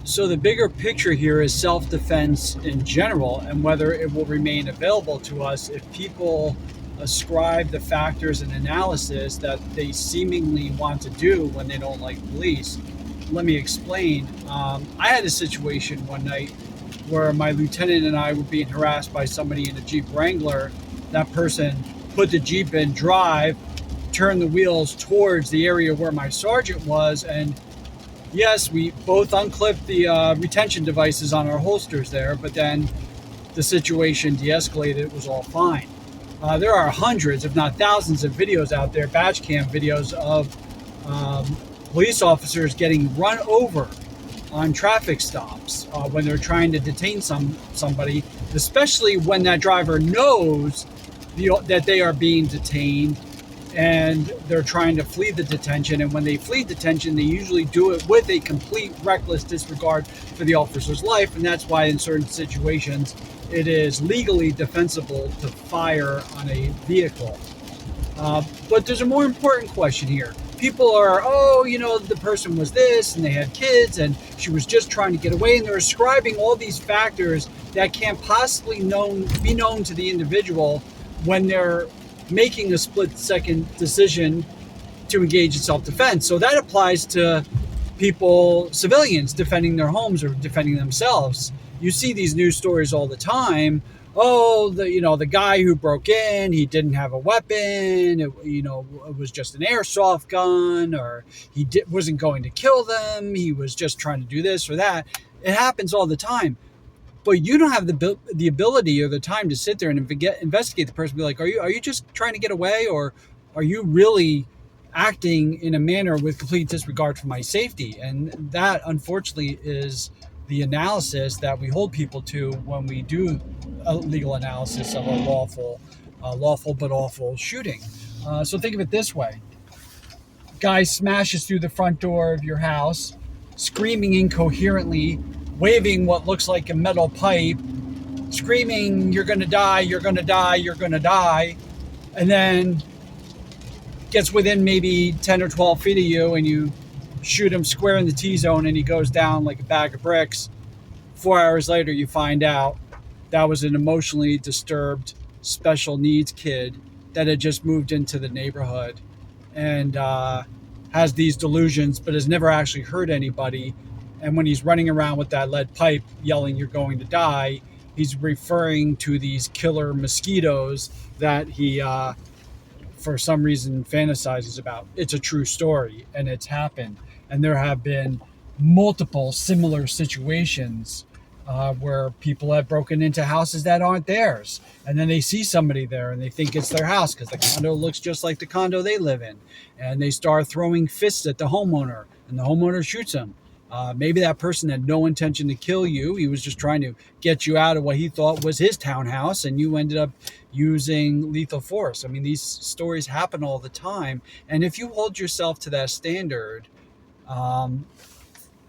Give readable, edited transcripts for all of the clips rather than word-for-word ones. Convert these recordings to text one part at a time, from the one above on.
So the bigger picture here is self-defense in general and whether it will remain available to us if people ascribe the factors and analysis that they seemingly want to do when they don't like police. Let me explain. I had a situation one night where my lieutenant and I were being harassed by somebody in a Jeep Wrangler. That person put the Jeep in drive, turned the wheels towards the area where my sergeant was, and yes, we both unclipped the retention devices on our holsters there, but then the situation de-escalated. It was all fine. There are hundreds, if not thousands, of videos out there, badge cam videos of police officers getting run over on traffic stops when they're trying to detain somebody, especially when that driver knows that they are being detained and they're trying to flee the detention. And when they flee detention, they usually do it with a complete reckless disregard for the officer's life. And that's why in certain situations, it is legally defensible to fire on a vehicle. But there's a more important question here. People are, the person was this and they had kids and she was just trying to get away. And they're ascribing all these factors that can't possibly be known to the individual when they're making a split-second decision to engage in self-defense. So that applies to people, civilians, defending their homes or defending themselves. You see these news stories all the time. Oh, the guy who broke in, he didn't have a weapon. It was just an airsoft gun, or he wasn't going to kill them. He was just trying to do this or that. It happens all the time. But you don't have the ability or the time to sit there and investigate the person. Be like, are you just trying to get away, or are you really acting in a manner with complete disregard for my safety? And that, unfortunately, is the analysis that we hold people to when we do a legal analysis of a lawful but awful shooting. So think of it this way: guy smashes through the front door of your house, screaming incoherently, waving what looks like a metal pipe, screaming, "You're going to die, you're going to die, you're going to die," and then gets within maybe 10 or 12 feet of you and you shoot him square in the T-zone and he goes down like a bag of bricks. 4 hours later, you find out that was an emotionally disturbed special needs kid that had just moved into the neighborhood and has these delusions but has never actually hurt anybody. And when he's running around with that lead pipe yelling, "You're going to die," he's referring to these killer mosquitoes that he, for some reason, fantasizes about. It's a true story, and it's happened. And there have been multiple similar situations where people have broken into houses that aren't theirs. And then they see somebody there and they think it's their house because the condo looks just like the condo they live in. And they start throwing fists at the homeowner, and the homeowner shoots him. Maybe that person had no intention to kill you. He was just trying to get you out of what he thought was his townhouse, and you ended up using lethal force. I mean, these stories happen all the time. And if you hold yourself to that standard,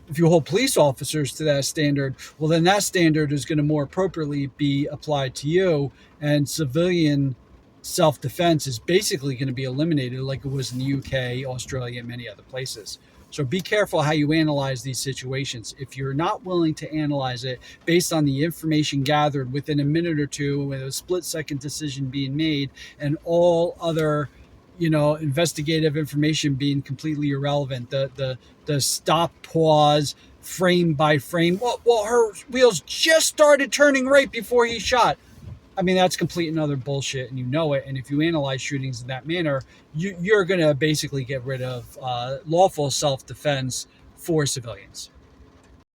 if you hold police officers to that standard, well, then that standard is going to more appropriately be applied to you. And civilian self-defense is basically going to be eliminated like it was in the UK, Australia, and many other places. So be careful how you analyze these situations. If you're not willing to analyze it based on the information gathered within a minute or two with a split-second decision being made and all other, investigative information being completely irrelevant, the stop, pause, frame by frame. Well, her wheels just started turning right before he shot. I mean, that's complete and utter bullshit, and you know it. And if you analyze shootings in that manner, you're going to basically get rid of lawful self-defense for civilians.